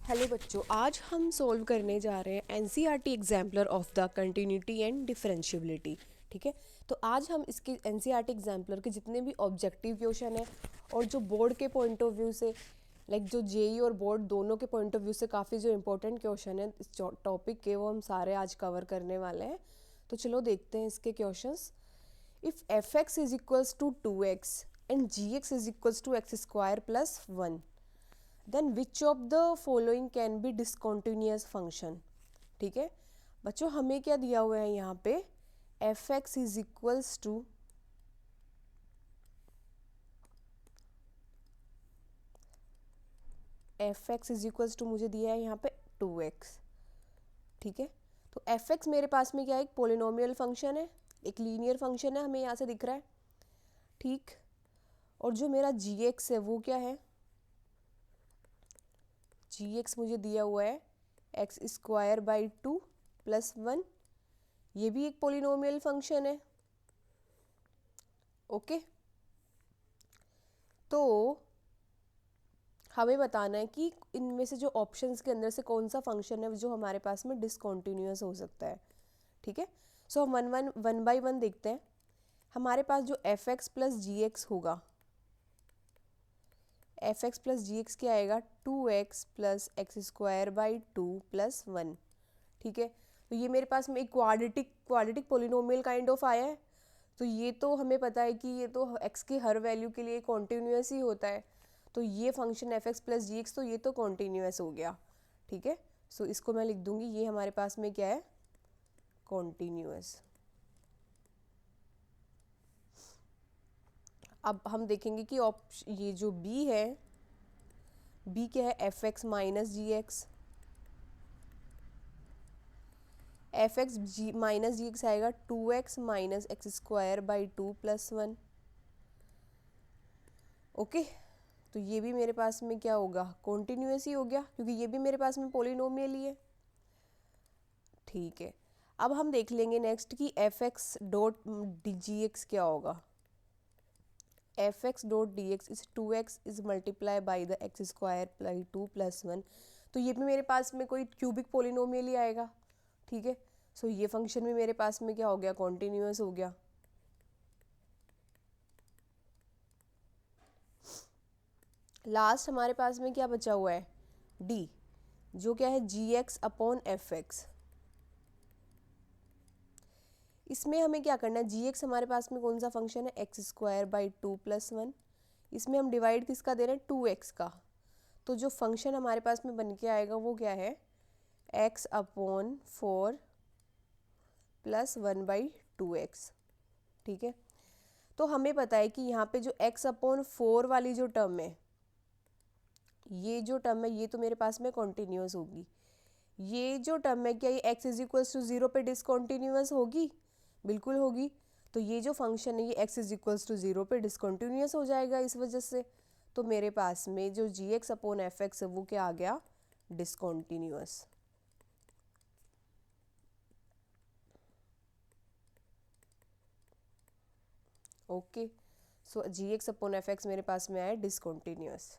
Hello बच्चों, आज हम सोल्व करने जा रहे हैं NCERT exemplar of the continuity and differentiability. ठीक है, तो आज हम इसके एनसीईआरटी एग्जाम्पलर के जितने भी ऑब्जेक्टिव क्वेश्चन हैं और जो बोर्ड के पॉइंट ऑफ व्यू से जो जेई और बोर्ड दोनों के पॉइंट ऑफ व्यू से काफ़ी जो इंपॉर्टेंट क्वेश्चन है इस टॉपिक के, वो हम सारे आज कवर करने वाले हैं। तो चलो देखते हैं इसके questions. If F x is equals to 2x and G X is equals to X square plus 1, then which of the following can be discontinuous function. ठीक है बच्चों, हमें क्या दिया हुआ है यहाँ पे, F x is equals to मुझे दिया है यहाँ पे 2x। ठीक है, तो एफ एक्स मेरे पास में क्या है, एक पोलिनोमियल फंक्शन है, एक लीनियर फंक्शन है, हमें यहाँ से दिख रहा है। ठीक, और जो मेरा जी एक्स है वो क्या है, जी एक्स मुझे दिया हुआ है एक्स स्क्वायर बाई 2 प्लस 1, ये भी एक पोलिनोमियल फंक्शन है। ओके, तो हमें बताना है कि इनमें से जो ऑप्शंस के अंदर से कौन सा फंक्शन है जो हमारे पास में डिसकॉन्टिन्यूअस हो सकता है। ठीक है, सो हम वन बाई वन देखते हैं। हमारे पास जो एफ एक्स प्लस जी एक्स होगा, एफ एक्स प्लस जी एक्स क्या आएगा, 2x plus x square by 2 plus 1। ठीक है, तो ये मेरे पास में एक क्वाड्रेटिक पोलिनोमियल काइंड ऑफ आया है। तो ये तो हमें पता है कि ये तो x के हर वैल्यू के लिए कॉन्टीन्यूअस ही होता है। तो ये फंक्शन एफ एक्स प्लस जी एक्स, तो ये तो कॉन्टीन्यूअस हो गया। ठीक है, सो इसको मैं लिख दूंगी, ये हमारे पास में क्या है, कॉन्टीन्यूअस। अब हम देखेंगे कि ये जो b है, b क्या है, एफ एक्स माइनस जी एक्स। एफ एक्स जी माइनस जी एक्स आएगा 2x minus x square by 2 plus 1। Okay, तो ये भी मेरे पास में क्या होगा, कॉन्टीन्यूअस ही हो गया, क्योंकि ये भी मेरे पास में पोलिनोमियल ही है। ठीक है, अब हम देख लेंगे नेक्स्ट कि F x dot G x क्या होगा। F x dot D x is 2x is multiply by the x square by 2 plus 1। तो ये भी मेरे पास में कोई क्यूबिक पोलिनोमियल ही आएगा। ठीक है, सो ये फंक्शन भी मेरे पास में क्या हो गया, कॉन्टीन्यूअस हो गया। लास्ट हमारे पास में क्या बचा हुआ है, डी, जो क्या है जी एक्स अपॉन एफ एक्स। इसमें हमें क्या करना है, जी एक्स हमारे पास में कौन सा फंक्शन है, एक्स स्क्वायर बाई 2 प्लस 1। इसमें हम डिवाइड किसका दे रहे हैं, 2x का। तो जो फंक्शन हमारे पास में बन के आएगा वो क्या है, x upon 4 plus 1 by 2x। ठीक है, तो हमें पता है कि यहाँ पे जो x अपॉन 4 वाली जो टर्म है, ये जो टर्म है ये तो मेरे पास में कॉन्टीन्यूअस होगी। ये जो टर्म है, क्या ये x इज इक्वल्स टू 0 पे डिसकॉन्टीन्यूअस होगी, बिल्कुल होगी। तो ये जो फंक्शन है ये x इज इक्वल्स टू 0 पे डिसकॉन्टीन्यूअस हो जाएगा इस वजह से। तो मेरे पास में जो G X upon F X है वो क्या आ गया, discontinuous. Okay, so G X upon F X मेरे पास में आया discontinuous.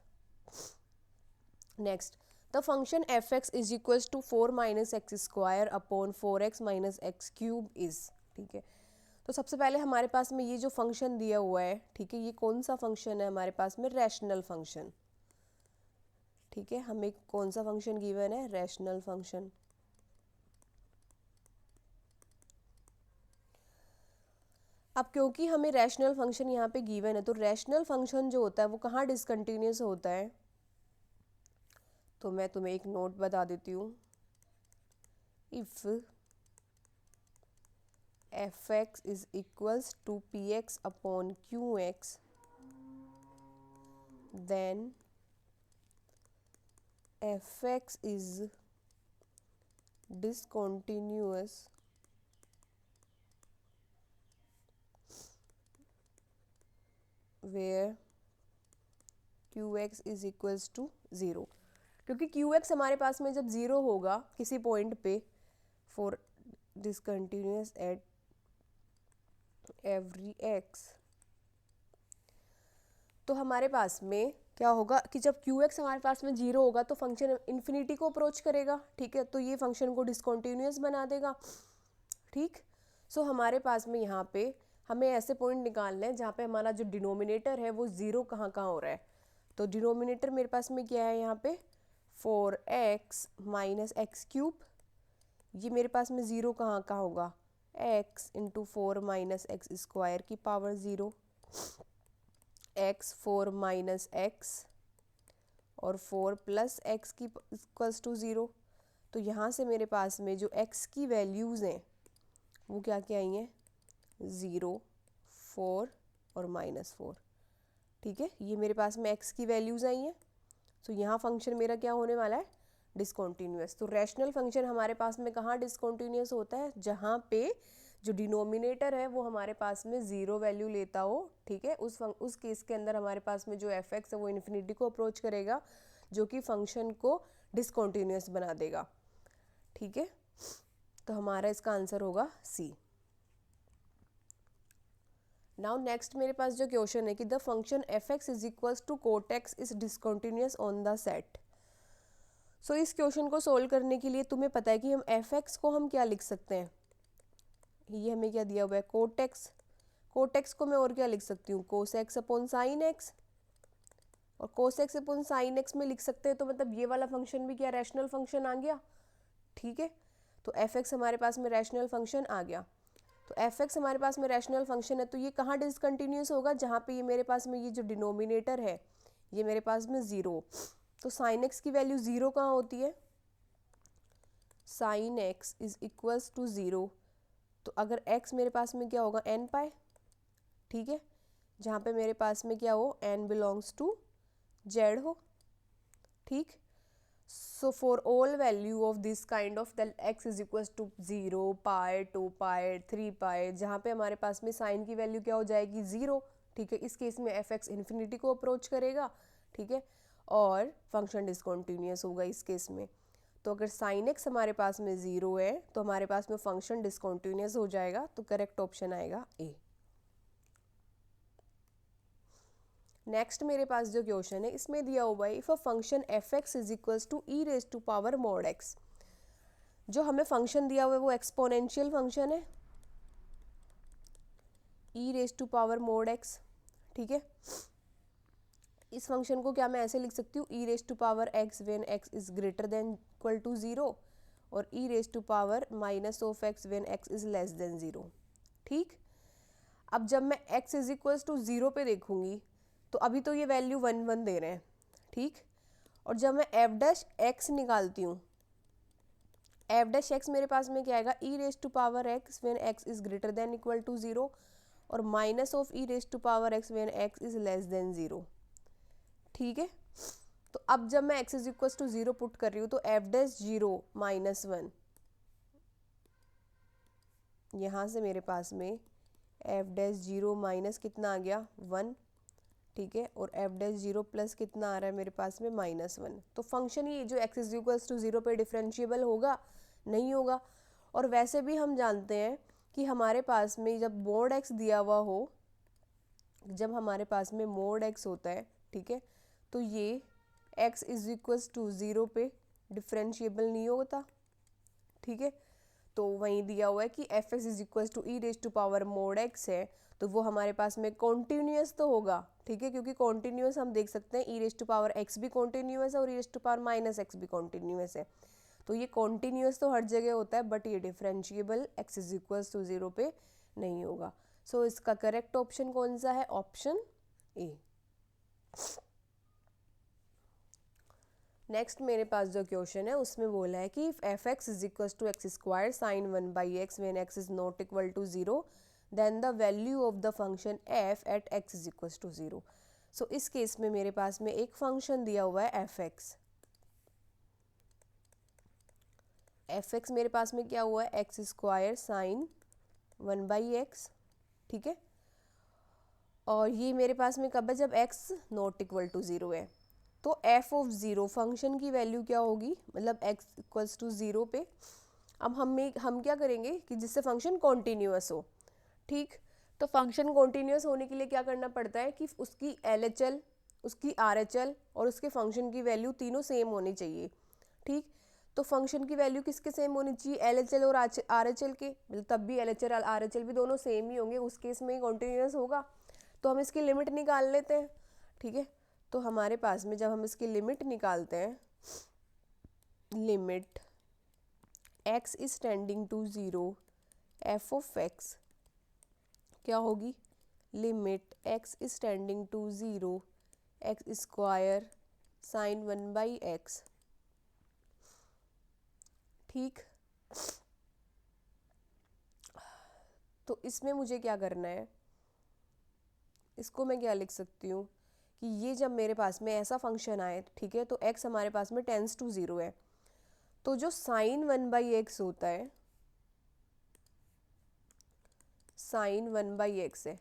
Next, the function F x is equals to 4 minus x square upon 4x minus x cube is. ठीक है, तो सबसे पहले हमारे पास में ये जो फंक्शन दिया हुआ है, ठीक है, ये कौन सा फंक्शन है हमारे पास में, रैशनल फंक्शन। ठीक है, हमें कौन सा फंक्शन गिवन है, रैशनल फंक्शन। अब क्योंकि हमें रैशनल फंक्शन यहाँ पे गिवन है, तो रैशनल फंक्शन जो होता है वो कहाँ डिसकंटिन्यूअस होता है, तो मैं तुम्हें एक नोट बता देती हूँ। If F x is equals to P X upon Q X, then F x is discontinuous where qx is equals to 0, क्योंकि qx हमारे पास में जब 0 होगा किसी पॉइंट पे, for discontinuous at every x, तो हमारे पास में क्या होगा कि जब क्यू एक्स हमारे पास में 0 होगा तो फंक्शन इन्फिनिटी को अप्रोच करेगा, ठीक है, तो ये फंक्शन को डिसकंटिन्यूअस बना देगा, ठीक। सो हमारे पास में यहाँ पे हमें ऐसे पॉइंट निकालने हैं जहाँ पे हमारा जो डिनोमिनेटर है वो 0 कहाँ कहाँ हो रहा है। तो डिनोमिनेटर मेरे पास में क्या है यहाँ पे 4x माइनस एक्स क्यूब, ये मेरे पास में 0 कहाँ कहाँ होगा x into 4 minus x square की पावर 0, x 4 माइनस एक्स और 4 प्लस एक्स की इक्वल्स टू 0। तो यहाँ से मेरे पास में जो x की वैल्यूज़ हैं वो क्या क्या आई हैं 0, 4 और -4, ठीक है, ये मेरे पास में x की वैल्यूज़ आई हैं। तो यहाँ फंक्शन मेरा क्या होने वाला है डिसकंटिन्यूअस। तो रैशनल फंक्शन हमारे पास में कहाँ डिसकंटिन्यूअस होता है, जहाँ पे जो डिनोमिनेटर है वो हमारे पास में 0 वैल्यू लेता हो, ठीक है, उस केस के अंदर हमारे पास में जो f(x) है वो इन्फिनिटी को अप्रोच करेगा, जो कि फंक्शन को डिसकंटिन्यूअस बना देगा, ठीक है। तो हमारा इसका आंसर होगा सी। नाउ नेक्स्ट मेरे पास जो क्वेश्चन है कि the function f(x) is equals to cot x is discontinuous on the set. So इस क्वेश्चन को सोल्व करने के लिए तुम्हें पता है कि हम f(x) को हम क्या लिख सकते हैं, ये हमें क्या दिया हुआ है cot x, cot x को मैं और क्या लिख सकती हूँ cos x upon sin x, और cos x upon sin x में लिख सकते हैं, तो मतलब ये वाला फंक्शन भी क्या रैशनल फंक्शन आ गया, ठीक है। तो f(x) हमारे पास में रैशनल फंक्शन आ गया। तो f(x) हमारे पास में रैशनल फंक्शन है, तो ये कहाँ डिसकंटिन्यूअस होगा, जहाँ पे ये मेरे पास में ये जो डिनोमिनेटर है ये मेरे पास में 0, तो sin x की वैल्यू 0 कहाँ होती है, sin x is equals to 0। तो अगर x मेरे पास में क्या होगा n पाई, ठीक है, जहाँ पे मेरे पास में क्या हो n बिलोंग्स टू z हो, ठीक। So for all value of this kind of then x is equals to 0, पाई 2 पाई 3 पाई, जहाँ पे हमारे पास में साइन की वैल्यू क्या हो जाएगी 0, ठीक है। इस केस में f(x) इन्फिनिटी को अप्रोच करेगा, ठीक है, और फंक्शन डिसकंटिन्यूअस होगा इस केस में। तो अगर sin x हमारे पास में 0 है तो हमारे पास में फंक्शन डिसकंटिन्यूअस हो जाएगा, तो करेक्ट ऑप्शन आएगा ए। नेक्स्ट मेरे पास जो क्वेश्चन है इसमें दिया हुआ है if a function f(x) is equals to e raise to power mod x। जो हमें फंक्शन दिया हुआ है वो एक्सपोनेंशियल फंक्शन है e raise to power mod x, ठीक है। इस फंक्शन को क्या मैं ऐसे लिख सकती हूँ e raise to power x when x is greater than equal to 0 और e raise to power minus of x when x is less than 0, ठीक। अब जब मैं x इज इक्वल्स टू 0 पे देखूंगी तो अभी तो ये वैल्यू 1 1 दे रहे हैं, ठीक। और जब मैं f(x) निकालती हूँ, f(x) मेरे पास में क्या आएगा e raise to power x when x is greater than equal to 0 और minus of e raise to power x when x is less than 0, ठीक है। तो अब जब मैं x is equal to 0 put कर रही हूँ तो f(0 -1, यहाँ से मेरे पास में f(0 माइनस कितना आ गया 1, ठीक है, और f(0) प्लस कितना आ रहा है मेरे पास में -1। तो फंक्शन ये जो x इज इक्वल्स टू 0 पे डिफरेंशिएबल होगा नहीं होगा। और वैसे भी हम जानते हैं कि हमारे पास में जब mod x दिया हुआ हो, जब हमारे पास में mod x होता है, ठीक है, तो ये x इज इक्वल्स टू 0 पे डिफरेंशिएबल नहीं होता, ठीक है। तो वहीं दिया हुआ है कि f(x) is equals to e raise to power mod x है, तो वो हमारे पास में कॉन्टीन्यूअस तो होगा, ठीक है, क्योंकि कॉन्टीन्यूअस हम देख सकते हैं e raise to power x भी कॉन्टीन्यूअस है और e raise to power minus x भी कॉन्टीन्यूअस है। तो ये कॉन्टीन्यूअस तो हर जगह होता है, बट ये differentiable x is equals to 0 पे नहीं होगा। सो इसका करेक्ट ऑप्शन कौन सा है, ऑप्शन ए। नेक्स्ट मेरे पास जो क्वेश्चन है उसमें बोला है कि if f(x) is equals to x square sine 1 by x when x is not equal to 0 then the value of the function f at x is equals to 0। So इस case में मेरे पास में एक फंक्शन दिया हुआ है f(x). f(x) मेरे पास में क्या हुआ है x square sine 1 by x, ठीक है, और ये मेरे पास में कब है जब x नॉट इक्वल टू 0 है। तो f(0) फंक्शन की वैल्यू क्या होगी, मतलब x इक्वल्स टू 0 पे। अब हम क्या करेंगे कि जिससे फंक्शन कॉन्टीन्यूअस हो, ठीक। तो फंक्शन कॉन्टीन्यूअस होने के लिए क्या करना पड़ता है कि उसकी LHL उसकी RHL और उसके फंक्शन की वैल्यू तीनों सेम होनी चाहिए। ठीक, तो फंक्शन की वैल्यू किसके सेम होनी चाहिए, LHL और RHL के, मतलब तब भी LHL और RHL भी दोनों सेम ही होंगे, उस केस में ही कॉन्टिन्यूस होगा। तो हम इसकी लिमिट निकाल लेते हैं। ठीक है, तो हमारे पास में जब हम इसकी लिमिट निकालते हैं, limit x is tending to 0 f of x क्या होगी, limit x is tending to 0 x square sine 1/x। ठीक, तो इसमें मुझे क्या करना है, इसको मैं क्या लिख सकती हूँ कि ये जब मेरे पास में ऐसा फंक्शन आए, ठीक है, तो x हमारे पास में टेंस टू 0 है, तो जो साइन 1/x होता है, साइन 1/x है,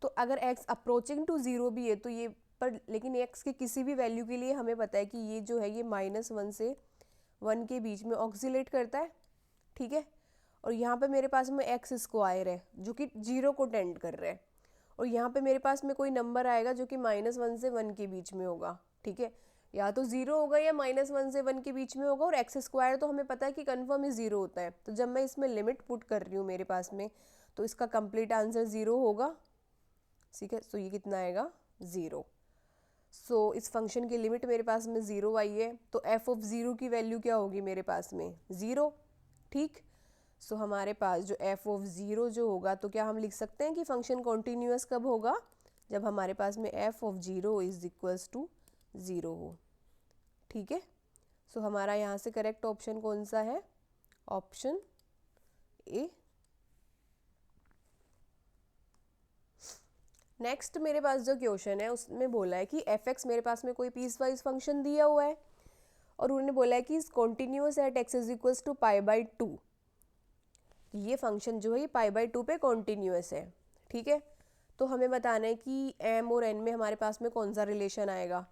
तो अगर x अप्रोचिंग टू 0 भी है तो ये पर, लेकिन x के किसी भी वैल्यू के लिए हमें पता है कि ये जो है ये -1 से 1 के बीच में ऑक्सीलेट करता है। ठीक है, और यहाँ पे मेरे पास में x स्क्वायर है जो कि 0 को टेंड कर रहा है, और यहाँ पे मेरे पास में कोई नंबर आएगा जो कि -1 से 1 के बीच में होगा। ठीक है, या तो 0 होगा या -1 से 1 के बीच में होगा, और x स्क्वायर तो हमें पता है कि कन्फर्म ही 0 होता है। तो जब मैं इसमें लिमिट पुट कर रही हूँ मेरे पास में, तो इसका कंप्लीट आंसर 0 होगा। ठीक है, सो ये कितना आएगा, 0। सो इस फंक्शन की लिमिट मेरे पास में 0 आई है, तो f ऑफ 0 की वैल्यू क्या होगी मेरे पास में, 0। ठीक, सो हमारे पास जो f ऑफ 0 जो होगा, तो क्या हम लिख सकते हैं कि फंक्शन कॉन्टीन्यूअस कब होगा, जब हमारे पास में f of 0 is equals to 0 हो। ठीक है, सो हमारा यहाँ से करेक्ट ऑप्शन कौन सा है, ऑप्शन ए। नेक्स्ट मेरे पास जो क्वेश्चन है उसमें बोला है कि f(x) मेरे पास में कोई पीस वाइज फंक्शन दिया हुआ है, और उन्होंने बोला है कि continuous at x is equals to π/2। ये फंक्शन जो है ये π/2 पे कॉन्टिन्यूअस है। ठीक है, तो हमें बताना है कि m और n में हमारे पास में कौन सा रिलेशन आएगा।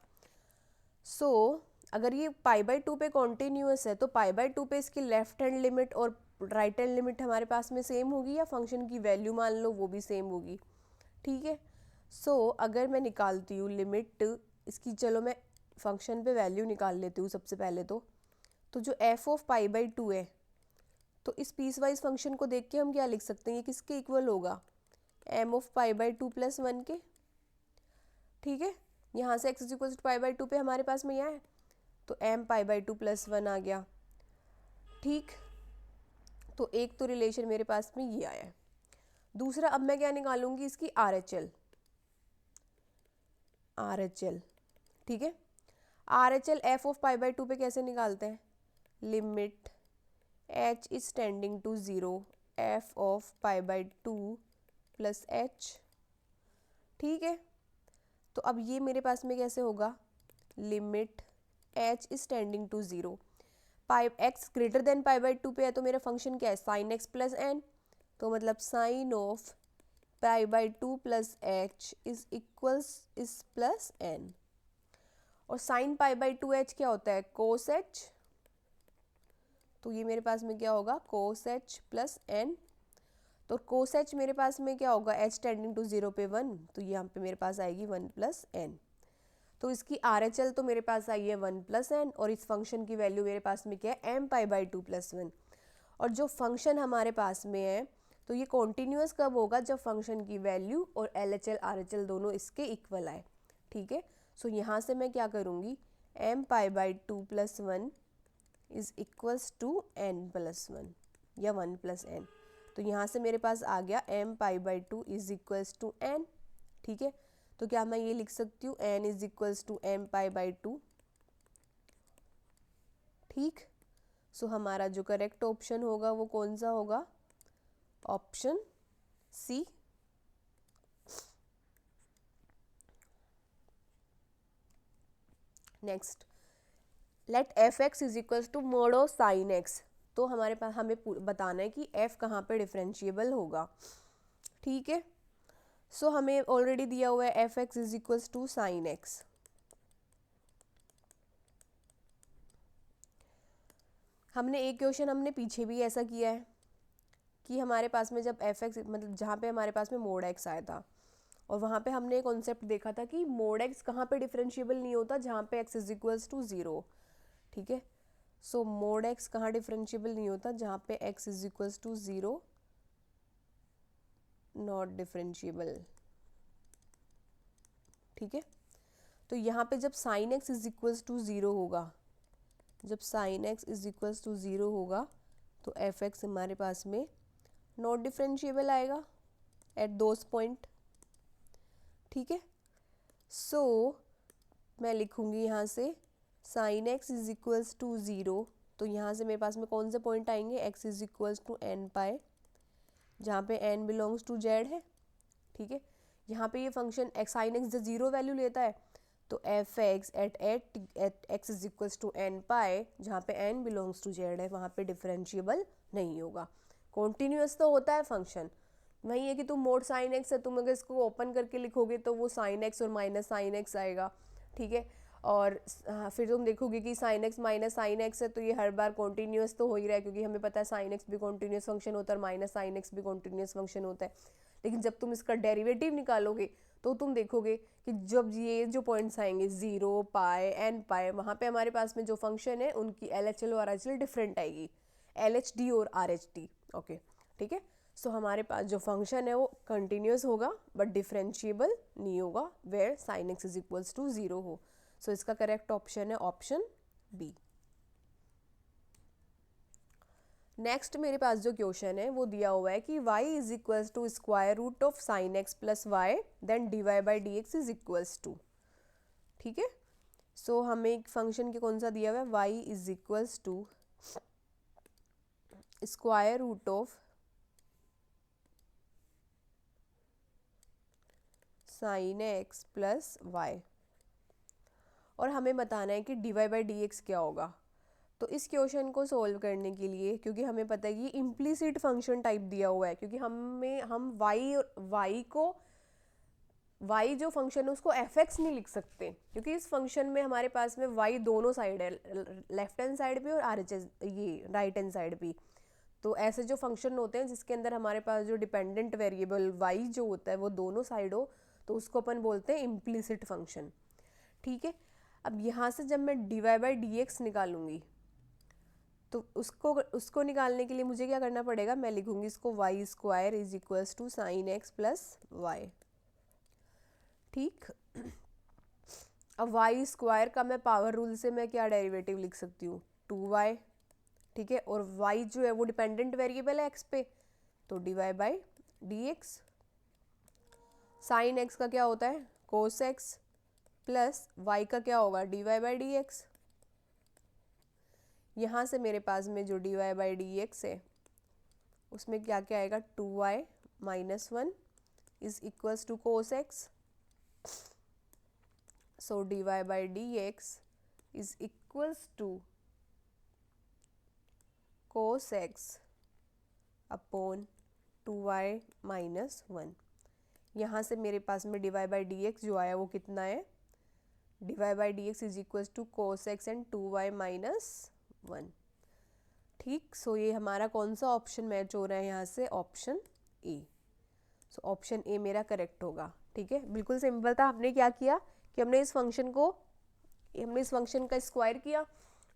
अगर ये π/2 पे कॉन्टिन्यूअस है तो π/2 पे इसकी लेफ्ट हैंड लिमिट और राइट हैंड लिमिट हमारे पास में सेम होगी, या फंक्शन की वैल्यू मान लो वो भी सेम होगी। ठीक है, अगर मैं निकालती हूँ लिमिट इसकी, चलो मैं फंक्शन पे वैल्यू निकाल लेती हूँ सबसे पहले। तो जो f ऑफ π/2 है, तो इस पीस वाइज फंक्शन को देख के हम क्या लिख सकते हैं, ये किसके इक्वल होगा, m ऑफ π/2 + 1 के। ठीक है, यहाँ से x इज इक्वल टू π/2 पे हमारे पास में यह है, तो m π/2 + 1 आ गया। ठीक, तो एक तो रिलेशन मेरे पास में ये आया है। दूसरा, अब मैं क्या निकालूंगी, इसकी RHL। ठीक है, RHL f ऑफ π/2 पे कैसे निकालते हैं, limit h is tending to 0 f of π/2 + h। ठीक है, तो अब ये मेरे पास में कैसे होगा, limit h is tending to 0 x greater than π/2 पे है, तो मेरा फंक्शन क्या है, sin x + n, तो मतलब sine of π/2 + h is equals इस प्लस n, और साइन π/2h क्या होता है, कोस h, तो ये मेरे पास में क्या होगा, कोस h + n। तो कोस h मेरे पास में क्या होगा, h टेंडिंग टू 0 पे 1, तो यहाँ पे मेरे पास आएगी 1 + n। तो इसकी RHL तो मेरे पास आई है 1 + n, और इस फंक्शन की वैल्यू मेरे पास में क्या है, m π/2 + 1। और जो फंक्शन हमारे पास में है, तो ये कॉन्टीन्यूअस कब होगा, जब फंक्शन की वैल्यू और LHL RHL दोनों इसके इक्वल आए। ठीक है, सो यहाँ से मैं क्या करूँगी, m π/2 + 1 is equals to n + 1 या 1 + n। तो यहाँ से मेरे पास आ गया m π/2 is equals to n। ठीक है, तो क्या मैं ये लिख सकती हूँ, n is equals to m π/2। ठीक, सो हमारा जो करेक्ट ऑप्शन होगा वो कौन सा होगा, option C. Next, let f(x) is equals to mod sine x। तो हमारे पास हमें बताना है कि f कहाँ पे डिफरेंशिएबल होगा। ठीक है, सो हमें ऑलरेडी दिया हुआ है f(x) is equals to sine x। हमने एक क्वेश्चन हमने पीछे भी ऐसा किया है कि हमारे पास में जब f(x) मतलब जहाँ पे हमारे पास में मोड x आया था, और वहाँ पे हमने एक कॉन्सेप्ट देखा था कि मोड एक्स कहाँ पे डिफरेंशिएबल नहीं होता, जहाँ पे एक्स इज इक्वल्स टू 0, ठीक है। सो मोड एक्स कहाँ डिफरेंशिएबल नहीं होता, जहाँ पे X is equals to 0, not differentiable, ठीक है। तो यहाँ पे जब sine X is equals to 0 होगा, जब sine X is equals to 0 होगा तो एफ एक्स हमारे पास में नॉट डिफरेंशिएबल आएगा एट दोज पॉइंट, ठीक है। सो मैं लिखूँगी यहाँ से sine X is equals to 0, तो यहाँ से मेरे पास में कौन से पॉइंट आएंगे, X is equals to N pi, जहाँ पे एन बिलोंग्स टू जेड है, ठीक है। यहाँ पे ये फंक्शन एक्स साइन एक्स जब 0 वैल्यू लेता है तो F X at X is equals to N pi, जहाँ पे एन बिलोंग्स टू जेड है, वहाँ पे डिफरेंशिएबल नहीं होगा। कॉन्टीन्यूअस तो होता है फंक्शन, वही है कि तुम मोड साइन एक्स है, तुम अगर इसको ओपन करके लिखोगे तो वो साइन एक्स और माइनस साइन एक्स आएगा, ठीक है। और फिर तुम देखोगे कि sine x minus sine x है, तो ये हर बार कॉन्टीन्यूअस तो हो ही रहा है, क्योंकि हमें पता है साइन एक्स भी कॉन्टीन्यूअस फंक्शन होता है और माइनस साइन एक्स भी कॉन्टीन्यूअस फंक्शन होता है। लेकिन जब तुम इसका डेरिवेटिव निकालोगे तो तुम देखोगे कि जब ये जो पॉइंट्स आएंगे 0 पाए एन पाए, वहाँ पे हमारे पास में जो फंक्शन है उनकी LHL और RHL डिफरेंट आएगी, LHD और RHD, ओके, ठीक है। सो हमारे पास जो फंक्शन है वो कंटिन्यूस होगा बट डिफरेंशिएबल नहीं होगा, where sine X is equals to 0 हो। सो इसका करेक्ट ऑप्शन है ऑप्शन बी। नेक्स्ट मेरे पास जो क्वेश्चन है वो दिया हुआ है कि y is equals to square root of sine X plus Y then dy by D x is equals to, ठीक है। सो हमें एक फंक्शन के कौन सा दिया हुआ है, y is equals to square root of sine X plus Y, और हमें बताना है कि dy बाई डी एक्स क्या होगा। तो इस क्वेश्चन को सोल्व करने के लिए, क्योंकि हमें पता है कि इम्प्लीसिट फंक्शन टाइप दिया हुआ है, क्योंकि हम y को y जो फंक्शन है उसको fx नहीं लिख सकते, क्योंकि इस फंक्शन में हमारे पास में y दोनों साइड है, लेफ्ट हैंड साइड भी और RHS ये राइट हैंड साइड भी। तो ऐसे जो फंक्शन होते हैं जिसके अंदर हमारे पास जो डिपेंडेंट वेरिएबल y जो होता है वो दोनों साइड हो, तो उसको अपन बोलते हैं इम्प्लीसिट फंक्शन, ठीक है। अब यहाँ से जब मैं dy बाई डी एक्स निकालूंगी तो उसको निकालने के लिए मुझे क्या करना पड़ेगा, मैं लिखूंगी इसको Y square is equals to sine X plus Y, ठीक। अब वाई स्क्वायर का मैं पावर रूल से मैं क्या डेरिवेटिव लिख सकती हूँ, 2y, ठीक है। और y जो है वो डिपेंडेंट वेरिएबल है x पे, तो dy by D x, sine x का क्या होता है कोस एक्स, प्लस y का क्या होगा dy बाई डी एक्स। यहाँ से मेरे पास में जो dy बाई डी एक्स है उसमें क्या क्या आएगा, 2y minus 1 is equals to cos X, so dy by D x is equals to cos X upon 2y minus 1। यहाँ से मेरे पास में dy बाई डी एक्स जो आया वो कितना है, dy by D x is equals to cos X and 2y minus 1, ठीक। सो ये हमारा कौन सा ऑप्शन मैच हो रहा है यहाँ से, option A. So option A मेरा करेक्ट होगा, ठीक है। बिल्कुल सिंपल था, हमने क्या किया कि हमने इस फंक्शन का स्क्वायर किया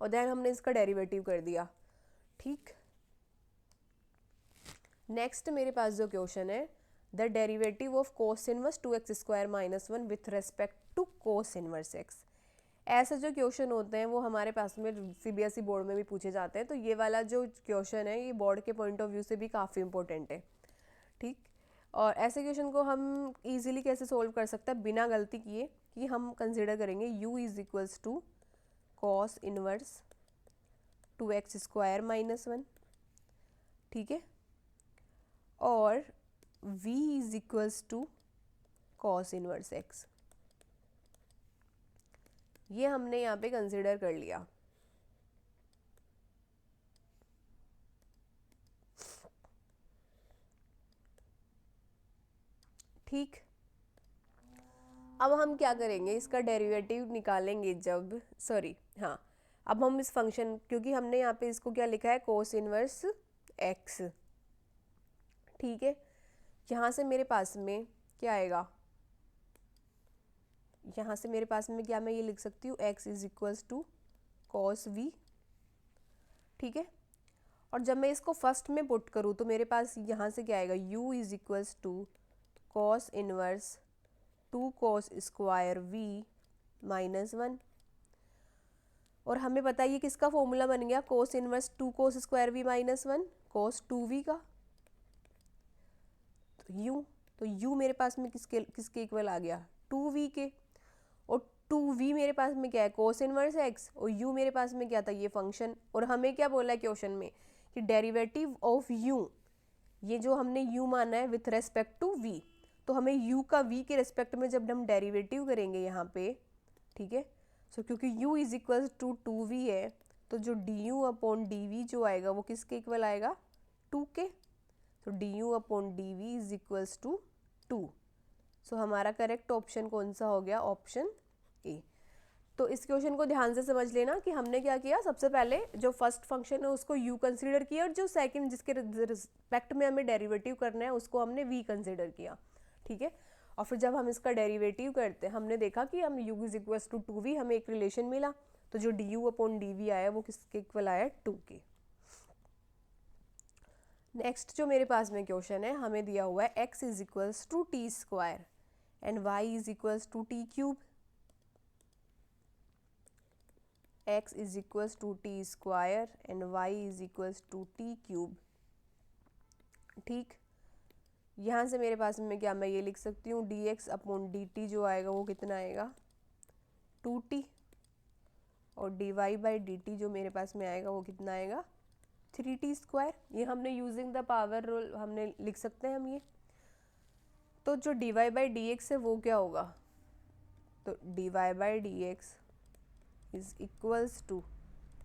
और देन हमने इसका डेरिवेटिव कर दिया, ठीक। नेक्स्ट मेरे पास जो क्वेश्चन है, the derivative of cos inverse 2x square minus 1 with respect to cos inverse x। ऐसे जो क्वेश्चन होते हैं वो हमारे पास में CBSE बोर्ड में भी पूछे जाते हैं, तो ये वाला जो क्वेश्चन है ये बोर्ड के पॉइंट ऑफ व्यू से भी काफ़ी इंपॉर्टेंट है, ठीक। और ऐसे क्वेश्चन को हम इजीली कैसे सोल्व कर सकते हैं बिना गलती किए, कि हम कंसिडर करेंगे u is equals to cos inverse 2x square minus 1, ठीक है, और v is equals to cos inverse x, ये हमने यहाँ पे कंसिडर कर लिया, ठीक। अब हम क्या करेंगे, इसका डेरिवेटिव निकालेंगे जब, अब हम इस फंक्शन, क्योंकि हमने यहाँ पे इसको क्या लिखा है कोस इनवर्स x, ठीक है। यहाँ से मेरे पास में क्या आएगा यहाँ से मेरे पास में क्या मैं ये लिख सकती हूँ x is equals to cos v, ठीक है। और जब मैं इसको फर्स्ट में पुट करूँ तो मेरे पास यहाँ से क्या आएगा, u is equals to cos inverse 2 cos square v minus 1। और हमें पता है ये किसका फॉर्मूला बन गया, cos inverse 2 cos square v minus 1 कोस 2v का। तो u मेरे पास में किसके इक्वल आ गया, 2v के। और 2v मेरे पास में क्या है, कोस इनवर्स x, और u मेरे पास में क्या था, ये फंक्शन। और हमें क्या बोला है क्वेश्चन में कि डेरिवेटिव ऑफ u, ये जो हमने u माना है विथ रेस्पेक्ट टू v, तो हमें u का v के रेस्पेक्ट में जब हम डेरिवेटिव करेंगे यहाँ पे, ठीक है। सो क्योंकि u is equal to 2v है, तो जो du अपॉन dv जो आएगा वो किसके इक्वल आएगा, 2 के। तो du upon dv is equals to 2। So हमारा करेक्ट ऑप्शन कौन सा हो गया, ऑप्शन ए। तो इस क्वेश्चन को ध्यान से समझ लेना कि हमने क्या किया, सबसे पहले जो फर्स्ट फंक्शन है उसको u कंसीडर किया, और जो सेकंड जिसके रिस्पेक्ट में हमें डेरिवेटिव करना है उसको हमने v कंसीडर किया, ठीक है। और फिर जब हम इसका डेरिवेटिव करते हैं हमने देखा कि हम u is equal to 2v, हमें एक रिलेशन मिला, तो जो du अपॉन dv आया वो किसके इक्वल आया, 2 के। नेक्स्ट जो मेरे पास में क्वेश्चन है, हमें दिया हुआ है x is equals to T square and y is equals to T cube. x is equals to T square and y is equals to T cube, ठीक। यहाँ से मेरे पास में क्या मैं ये लिख सकती हूँ, dx अपॉन dt जो आएगा वो कितना आएगा, 2t, और dy बाई dt जो मेरे पास में आएगा वो कितना आएगा, 3t स्क्वायर। ये हमने यूजिंग द पावर रूल हमने लिख सकते हैं हम ये। तो जो dy बाई dx है वो क्या होगा, तो dy by dx is equals to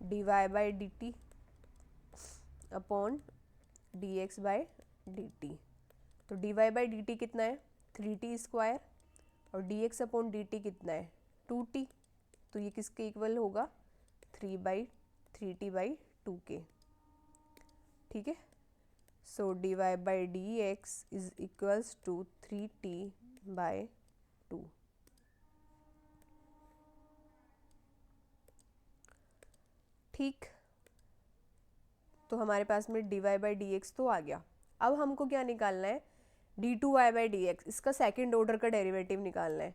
dy by dt upon dx by dt। तो dy बाई dt कितना है, 3t स्क्वायर, और dx अपॉन dt कितना है, 2t। तो ये किसके इक्वल होगा, 3/3t बाई 2 के, ठीक है। So dy by dx is equals to 3t by 2। ठीक, तो हमारे पास में dy बाई dx तो आ गया। अब हमको क्या निकालना है, d2y बाई dx, इसका सेकेंड ऑर्डर का डेरिवेटिव निकालना है।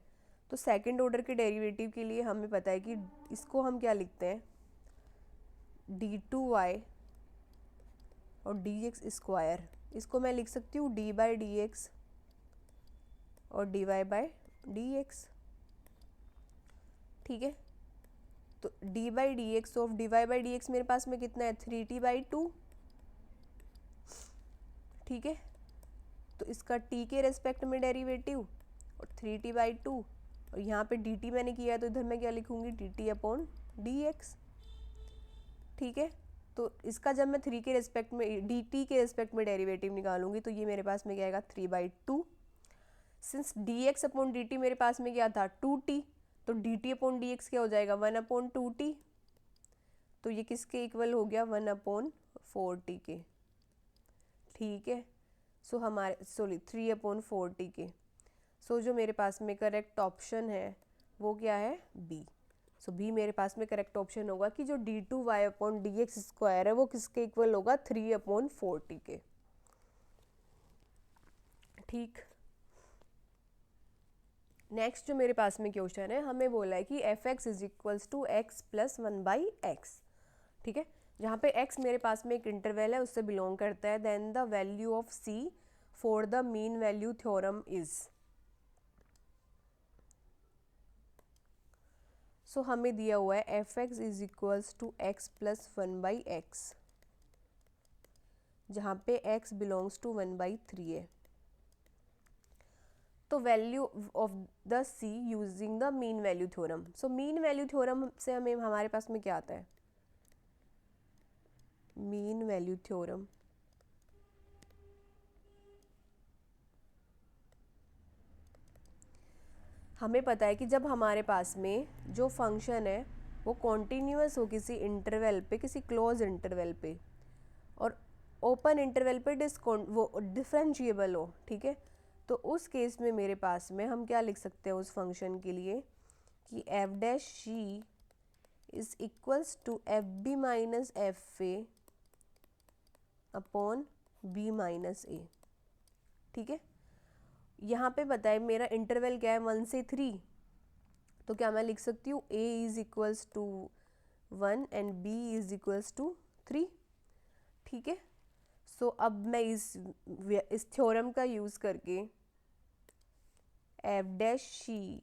तो सेकेंड ऑर्डर के डेरिवेटिव के लिए हमें पता है कि इसको हम क्या लिखते हैं, d2y और dx स्क्वायर, इसको मैं लिख सकती हूँ d बाई dx और dy बाई dx, ठीक है। तो d by dx of dy by dx मेरे पास में कितना है, 3t बाई 2, ठीक है। तो इसका t के रेस्पेक्ट में डेरिवेटिव और 3t बाई 2, और यहाँ पे dt मैंने किया है तो इधर मैं क्या लिखूँगी, dt अपॉन dx, ठीक है। तो इसका जब मैं 3 के रेस्पेक्ट में dt के रेस्पेक्ट में डेरिवेटिव निकालूंगी तो ये मेरे पास में क्या आएगा, 3/2। सिंस dx अपॉन dt मेरे पास में क्या था, 2t, तो dt अपॉन dx क्या हो जाएगा, 1/2t। तो ये किसके इक्वल हो गया, 1/4t के, ठीक है। सो हमारे 3/4t के। सो जो मेरे पास में करेक्ट ऑप्शन है वो क्या है, बी। सो बी मेरे पास में करेक्ट ऑप्शन होगा कि जो d2y अपॉन dx स्क्वायर है वो किसके इक्वल होगा, 3/4t के, ठीक। नेक्स्ट जो मेरे पास में क्वेश्चन है, हमें बोला है कि fx is equals to x plus 1/x, ठीक है। जहाँ पे x मेरे पास में एक इंटरवल है उससे बिलोंग करता है, then the value of c for the mean value theorem is. So हमें दिया हुआ है fx is equals to x plus 1/x, जहाँ पे x बिलोंग्स टू 1/3 है। तो value of the c using the mean value theorem. So mean value theorem से हमें हमारे पास में क्या आता है, मीन वैल्यू थ्योरम हमें पता है कि जब हमारे पास में जो फंक्शन है वो कॉन्टीन्यूअस हो किसी इंटरवल पे, किसी क्लोज इंटरवल पे, और ओपन इंटरवल पे वो डिफरेंशिएबल हो, ठीक है। तो उस केस में मेरे पास में हम क्या लिख सकते हैं उस फंक्शन के लिए, कि F dash C is equals to F B minus F A upon B minus A. ठीक है, यहाँ पे बताए मेरा इंटरवल क्या है 1 से 3, तो क्या मैं लिख सकती हूँ a is equals to 1 and b is equals to 3। ठीक है, सो अब मैं इस थ्योरम का यूज़ करके F dash C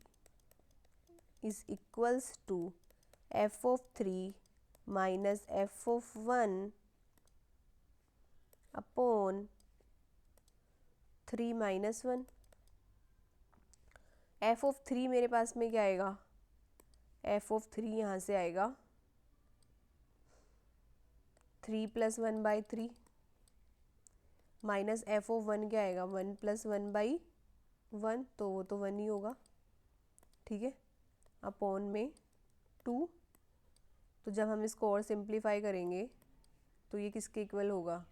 is equals to F of 3 minus F of 1 upon 3 minus 1। F of 3 मेरे पास में क्या आएगा, एफ ऑफ 3 यहाँ से आएगा 3 plus 1 by 3 minus F of 1 क्या आएगा 1 प्लस 1 बाई 1, तो वो तो 1 ही होगा। ठीक है, अपॉन में 2, तो जब हम इसको और सिंप्लीफाई करेंगे तो ये किसके इक्वल होगा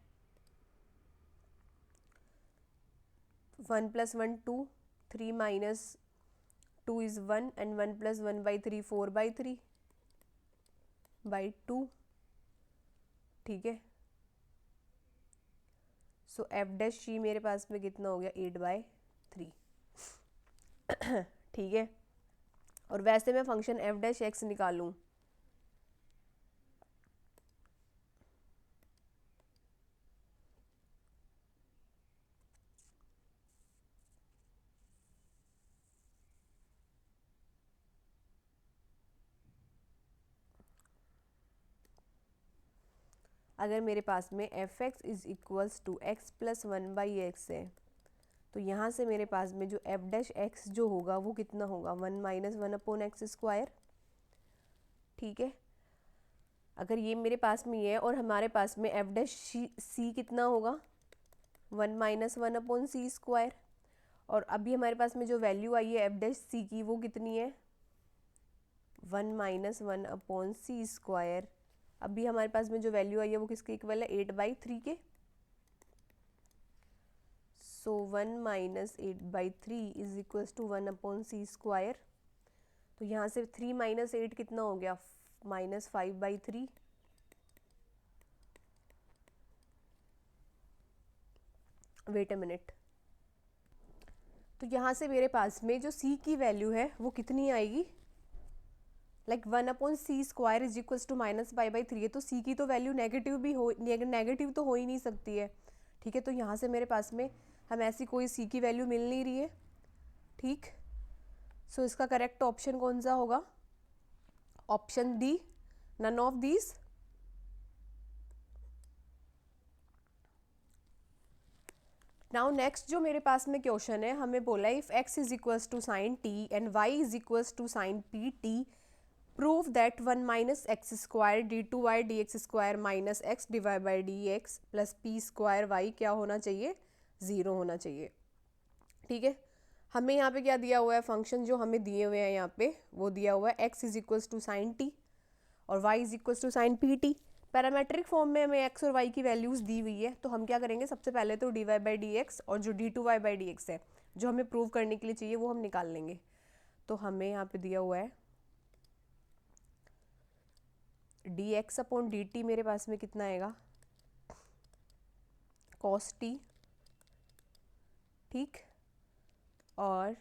1 plus 1 2, 3 minus 2 is 1 and 1 plus 1 by 3 4 by 3 by 2। ठीक है, सो एफ डैश शी मेरे पास में कितना हो गया 8 बाई 3। ठीक है, और वैसे मैं फंक्शन एफ डैश एक्स निकालूं अगर मेरे पास में F x is equals to X plus 1 by X है, तो यहाँ से मेरे पास में जो एफ डैश एक्स जो होगा वो कितना होगा 1 माइनस 1 अपॉन एक्स स्क्वायर। ठीक है, अगर ये मेरे पास में ये है और हमारे पास में एफ डैश सी कितना होगा 1 माइनस 1 अपॉन सी स्क्वायर, और अभी हमारे पास में जो वैल्यू आई है एफ डैश सी की वो कितनी है 1 माइनस 1 अपॉन सी स्क्वायर। अभी हमारे पास में जो वैल्यू आई है वो किसके इक्वल है 8 बाई 3 के। So 1 minus 8 by 3 is equals to 1 upon C square. तो यहाँ से 3 माइनस 8 कितना हो गया -5 बाई 3। वेट अ मिनट, तो यहाँ से मेरे पास में जो c की वैल्यू है वो कितनी आएगी like 1 upon C square is equals to -5 by 3 है, तो c की तो वैल्यू नेगेटिव भी हो, नेगेटिव तो हो ही नहीं सकती है। ठीक है, तो यहाँ से मेरे पास में हम ऐसी कोई c की वैल्यू मिल नहीं रही है। ठीक, सो इसका करेक्ट ऑप्शन कौन सा होगा option D, none of these. Now next जो मेरे पास में क्वेश्चन है, हमें बोला if x is equals to sine t and y is equals to sine P T, prove that 1 minus x square D two Y D x square minus x divide by D x plus P square Y क्या होना चाहिए 0 होना चाहिए। ठीक है, हमें यहाँ पे क्या दिया हुआ है फंक्शन जो हमें दिए हुए हैं यहाँ पे वो दिया हुआ है x is equals to sine T और y is equals to sine P T. Parametric form में हमें x और y की वैल्यूज़ दी हुई है, तो हम क्या करेंगे सबसे पहले तो D Y by D X और जो D two Y by D X है जो हमें प्रूव करने के लिए चाहिए वो हम निकाल लेंगे। तो हमें यहाँ पे दिया हुआ है D X upon D T मेरे पास में कितना आएगा कॉस टी। ठीक, और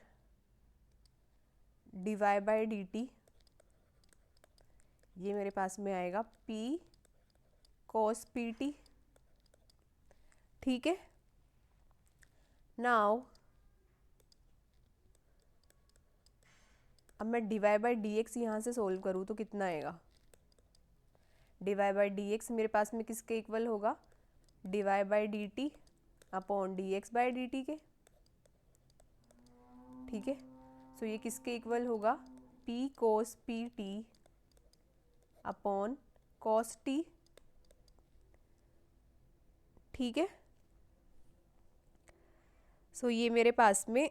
D Y by D T ये मेरे पास में आएगा पी कॉस पी टी। ठीक है, नाउ अब मैं D Y by D X यहाँ से सोल्व करूँ तो कितना आएगा D Y by D X मेरे पास में किसके इक्वल होगा D Y by D T upon D X by D T के। ठीक है, सो ये किसके इक्वल होगा P cos P T upon cos T. ठीक है, सो ये मेरे पास में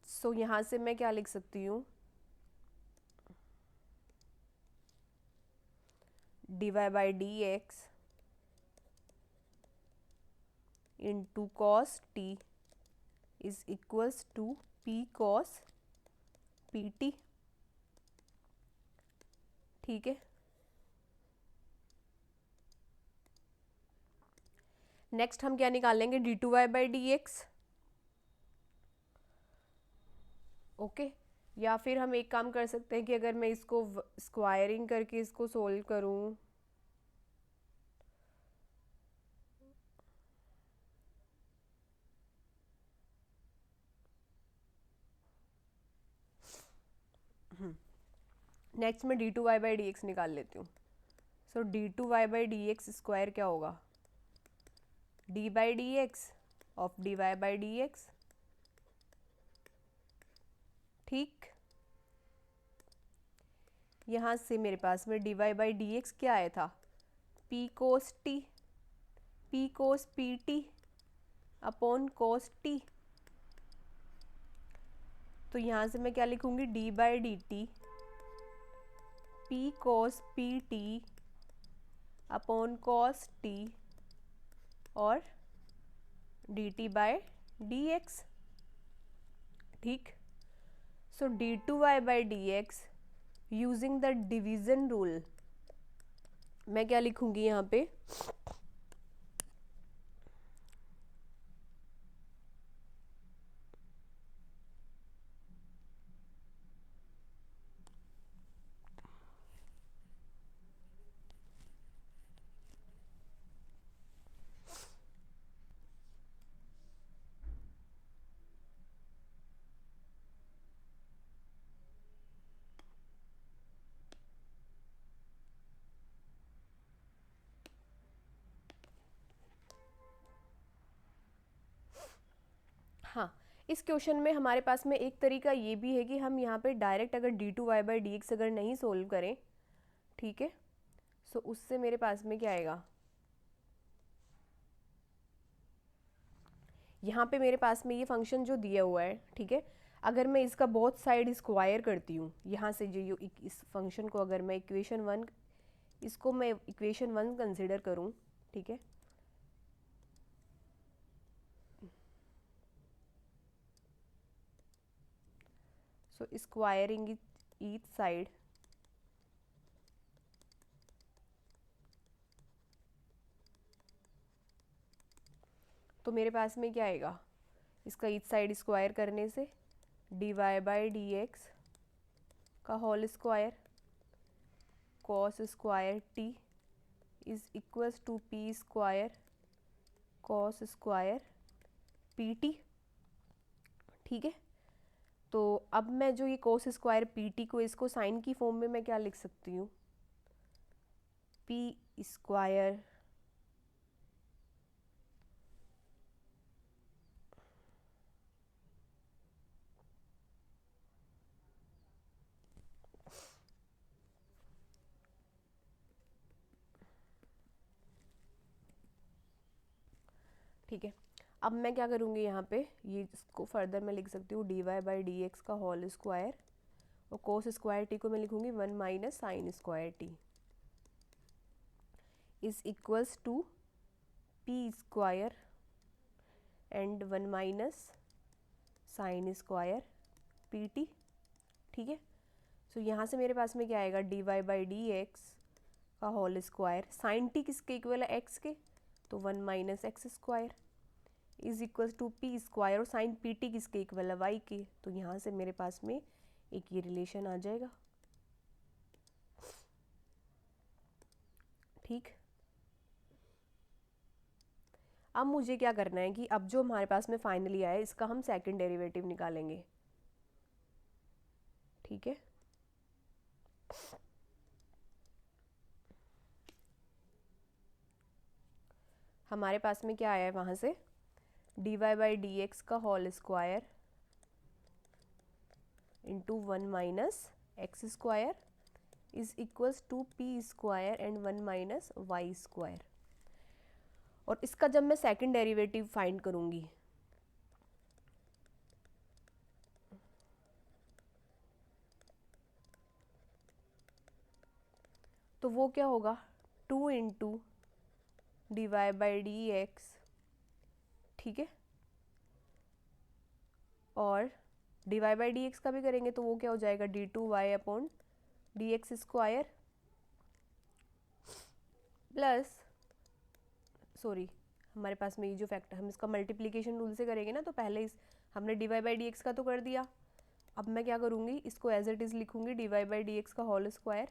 सो यहाँ से मैं क्या लिख सकती हूँ D Y by D X into cos T is equals to P cos P T. ठीक है, नेक्स्ट हम क्या निकालेंगे, D two Y by D X. Okay, या फिर हम एक काम कर सकते हैं कि अगर मैं इसको स्क्वायरिंग करके इसको सोल्व करूं, नेक्स्ट मैं D two Y by D X निकाल लेती हूँ। So D two Y by D x square क्या होगा, D by D X of D Y by D x. ठीक, यहाँ से मेरे पास में D Y by D X क्या आया था, P cos T, P cos P T upon cos T. तो यहाँ से मैं क्या लिखूँगी, D by D T P cos P T upon cos T और D T by D x. ठीक, so D two Y by D X using the division rule मैं क्या लिखूंगी यहाँ पे, हाँ इस क्वेश्चन में हमारे पास में एक तरीका ये भी है कि हम यहाँ पे डायरेक्ट अगर D two Y by D x अगर नहीं सोल्व करें, ठीक है, सो उससे मेरे पास में क्या आएगा, यहाँ पे मेरे पास में ये फंक्शन जो दिया हुआ है, ठीक है, अगर मैं इसका बोथ साइड स्क्वायर करती हूँ, यहाँ से जो इस फंक्शन को अगर मैं इक्वेशन वन, इसको मैं इक्वेशन वन कंसिडर करूँ, ठीक है, सो स्क्वायरिंग ईच साइड, तो मेरे पास में क्या आएगा, इसका ईच साइड स्क्वायर करने से D Y by D x का whole square cos square T is equals to P square cos square P T. ठीक है, तो अब मैं जो ये कॉस स्क्वायर पी टी को इसको साइन की फॉर्म में मैं क्या लिख सकती हूँ, पी स्क्वायर ठीक है, अब मैं क्या करूँगी यहाँ पे, ये इसको फर्दर मैं लिख सकती हूँ D Y by D x का होल स्क्वायर और कोस स्क्वायर टी को मैं लिखूँगी one minus sine square T is equals to P square and one minus sine square P T. ठीक है, सो यहाँ से मेरे पास में क्या आएगा, D Y by D x का होल स्क्वायर, साइन टी किसके इक्वल है, एक्स के, तो one minus x square is equals to P square और साइन पी टी किसके इक्वल है, वाई के, तो यहाँ से मेरे पास में एक ये रिलेशन आ जाएगा। ठीक, अब मुझे क्या करना है कि अब जो हमारे पास में फाइनली आया इसका हम सेकंड डेरिवेटिव निकालेंगे। ठीक है, हमारे पास में क्या आया है वहाँ से, D Y by D x का whole square into one minus x square is equals to P square and one minus Y square. और इसका जब मैं सेकंड डेरिवेटिव फाइंड करूँगी, तो वो क्या होगा, two into d Y by D x, ठीक है, और dy बाई डी एक्स का भी करेंगे तो वो क्या हो जाएगा d2y upon D x square plus sorry हमारे पास में ये जो फैक्टर हम इसका मल्टीप्लिकेशन रूल से करेंगे ना, तो पहले इस हमने dy बाई डी एक्स का तो कर दिया, अब मैं क्या करूँगी इसको एज इट इज़ लिखूँगी dy बाई डी एक्स का होल स्क्वायर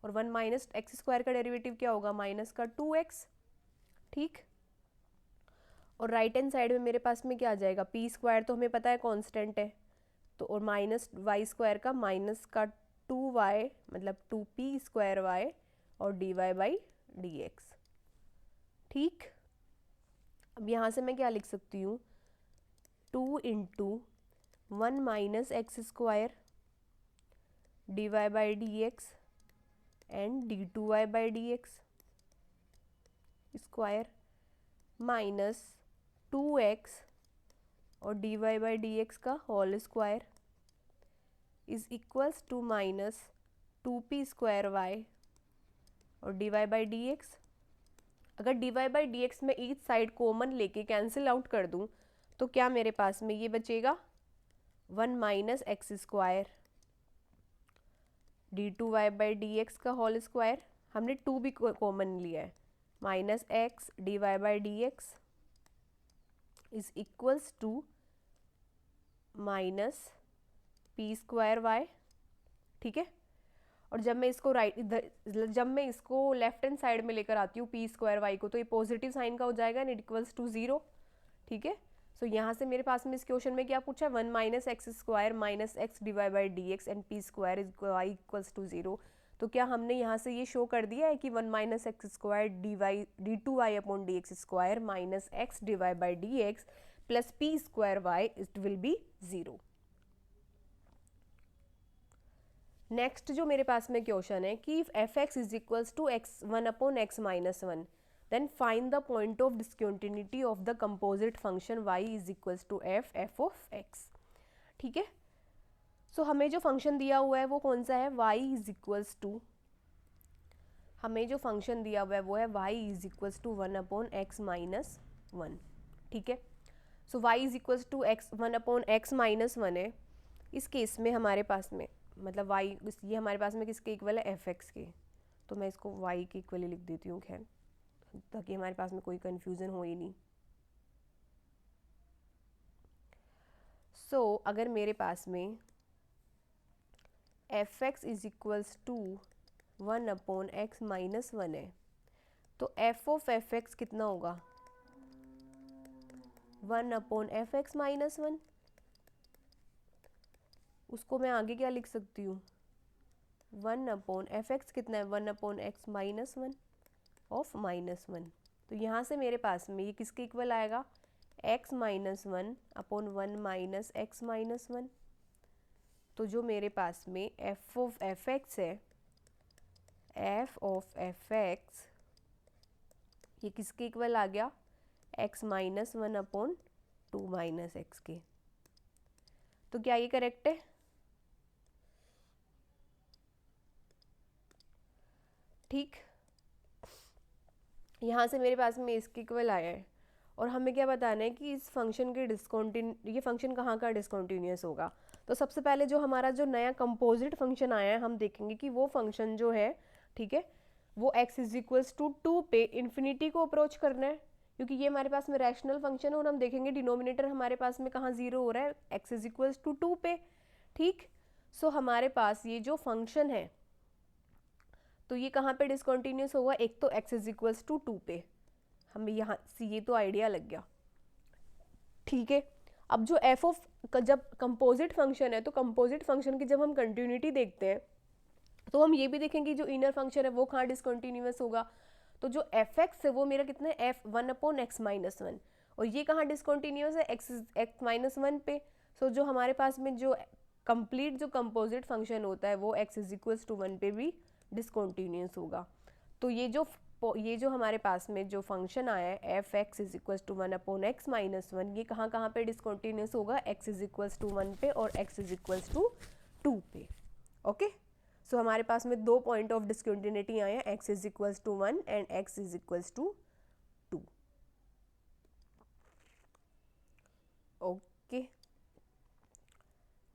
और 1 माइनस एक्स स्क्वायर का डेरिवेटिव क्या होगा माइनस का 2x, ठीक। और राइट हैंड साइड में मेरे पास में क्या आ जाएगा पी स्क्वायर तो हमें पता है कांस्टेंट है, तो और माइनस वाई स्क्वायर का माइनस का 2y मतलब 2p स्क्वायर y और dy बाई डी एक्स, ठीक। अब यहाँ से मैं क्या लिख सकती हूँ 2 into 1 minus x square dy by D x and d2y by D x square minus 2x और dy बाई डी एक्स का whole square is equals to minus 2p square y और dy बाई डी एक्स। अगर dy by D x में each side common लेके cancel out कर दूं तो क्या मेरे पास में ये बचेगा 1 minus x square d2y by D x का होल स्क्वायर, हमने 2 भी कॉमन लिया है, minus x dy by D x is equals to minus p square y, ठीक है। और जब मैं इसको जब मैं इसको लेफ्ट हैंड साइड में लेकर आती हूँ पी स्क्वायर वाई को तो ये पॉजिटिव साइन का हो जाएगा एंड इट इक्वल्स टू 0, ठीक है। सो यहाँ से मेरे पास में इस क्वेश्चन में क्या पूछा है 1 minus x square minus x divide by D x and p square is y equals to 0। तो क्या हमने यहाँ से ये शो कर दिया है कि 1 minus x square d2y upon D x square minus x divide by D x plus P square y it will be 0। Next जो मेरे पास में क्वेश्चन है कि if F x is equals to x 1 upon x minus 1 then find the point of discontinuity of the composite function y is equals to f of x, ठीक है। सो हमें जो फंक्शन दिया हुआ है वो कौन सा है y इज इक्वल्स टू, हमें जो फंक्शन दिया हुआ है वो है y is equals to 1 upon x minus 1, ठीक है। So y is equals to x 1 upon x minus 1 है। इस केस में हमारे पास में मतलब y ये हमारे पास में किसके इक्वल है एफ एक्स के, तो मैं इसको y के इक्वली लिख देती हूँ खैर, ताकि हमारे पास में कोई कंफ्यूजन हो ही नहीं। सो अगर मेरे पास में F x is equals to 1 upon x minus 1 है तो एफ ऑफ एफ एक्स कितना होगा 1 अपॉन एफ एक्स माइनस 1। उसको मैं आगे क्या लिख सकती हूँ 1 अपॉन एफ एक्स कितना है 1 upon x minus 1 of minus 1। तो यहाँ से मेरे पास में ये किसके इक्वल आएगा x minus 1 upon 1 minus x minus 1। तो जो मेरे पास में f ऑफ एफ एक्स है f ऑफ एफ एक्स ये किसके इक्वल आ गया x minus 1 upon 2 minus x के। तो क्या ये करेक्ट है, ठीक। यहाँ से मेरे पास में इसके इक्वल आया है और हमें क्या बताना है कि इस फंक्शन के ये फंक्शन कहाँ का डिसकंटिन्यूअस होगा। तो सबसे पहले जो हमारा जो नया कंपोजिट फंक्शन आया है हम देखेंगे कि वो फंक्शन जो है, ठीक है, वो x इज इक्वल्स टू 2 पे इन्फिनिटी को अप्रोच करना है, क्योंकि ये हमारे पास में रैशनल फंक्शन है और हम देखेंगे डिनोमिनेटर हमारे पास में कहाँ 0 हो रहा है x इज इक्वल्स टू 2 पे, ठीक। सो हमारे पास ये जो फंक्शन है तो ये कहाँ पे डिसकंटिन्यूअस होगा, एक तो x इज इक्वल्स टू 2 पे, हमें यहाँ से ये तो आइडिया लग गया, ठीक है। अब जो f ऑफ जब कंपोजिट फंक्शन है तो कंपोजिट फंक्शन की जब हम कंटिन्यूटी देखते हैं तो हम ये भी देखेंगे जो इनर फंक्शन है वो कहाँ डिसकंटिन्यूअस होगा। तो जो एफ एक्स है वो मेरा कितना है एफ 1 अपॉन एक्स माइनस 1 और ये कहाँ डिसकंटिन्यूअस है एक्स माइनस 1 पे। सो जो हमारे पास में जो कंप्लीट जो कंपोजिट फंक्शन होता है वो x इज इक्वल्स टू 1 पे भी डिसकंटिन्यूअस होगा। तो ये जो हमारे पास में जो फंक्शन आया है f x is equals to 1 upon x minus 1 ये कहाँ पे डिसकंटिन्यूअस होगा x इज इक्वल्स टू 1 पे और x इज इक्वल्स टू 2 पे, ओके। सो हमारे पास में दो पॉइंट ऑफ डिसकंटिन्यूटी आए हैं x is equals to 1 and x is equals to 2, okay.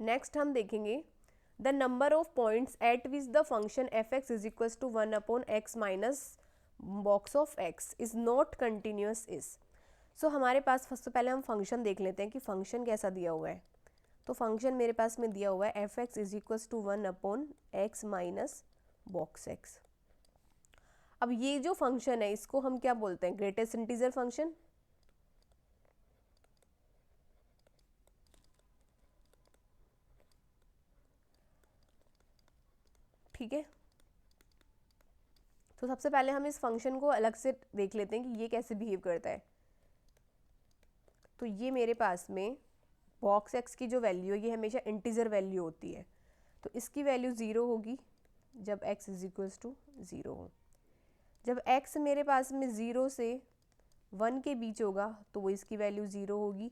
Next हम देखेंगे the number of points at which the function F x is equal to 1/x minus box of x is not continuous is. So हमारे पास first पहले हम function देख लेते हैं कि फंक्शन कैसा दिया हुआ है। तो फंक्शन मेरे पास में दिया हुआ है f x is equal to 1/x minus box x। अब ये जो फंक्शन है इसको हम क्या बोलते हैं, ग्रेटेस्ट इंटीजर फंक्शन। ठीक है, तो सबसे पहले हम इस फंक्शन को अलग से देख लेते हैं कि ये कैसे बिहेव करता है। तो ये मेरे पास में बॉक्स एक्स की जो वैल्यू है ये हमेशा इंटीजर वैल्यू होती है, तो इसकी वैल्यू 0 होगी जब x इज इक्वल्स टू 0 हो। जब x मेरे पास में 0 से 1 के बीच होगा तो वो इसकी वैल्यू 0 होगी।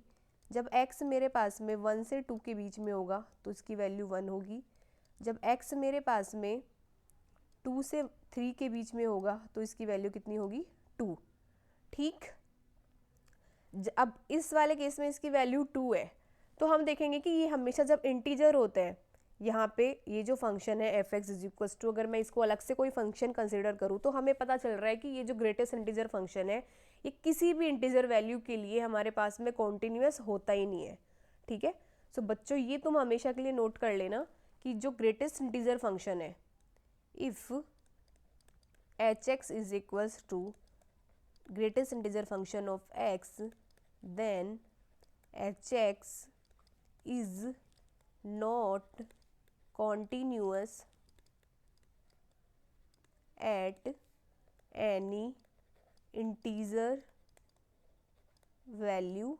जब x मेरे पास में 1 से 2 के बीच में होगा तो इसकी वैल्यू 1 होगी। जब x मेरे पास में 2 से 3 के बीच में होगा तो इसकी वैल्यू कितनी होगी, 2। ठीक, अब इस वाले केस में इसकी वैल्यू 2 है, तो हम देखेंगे कि ये हमेशा जब इंटीजर होते हैं, यहाँ पे ये जो फंक्शन है f x is equals to, अगर मैं इसको अलग से कोई फंक्शन कंसिडर करूँ तो हमें पता चल रहा है कि ये जो ग्रेटेस्ट इंटीजर फंक्शन है ये किसी भी इंटीजर वैल्यू के लिए हमारे पास में कॉन्टिन्यूस होता ही नहीं है। ठीक है, सो बच्चों ये तुम हमेशा के लिए नोट कर लेना कि जो ग्रेटेस्ट इंटीजर फंक्शन है, if h x is equals to greatest integer function of x then hx is not continuous at any integer value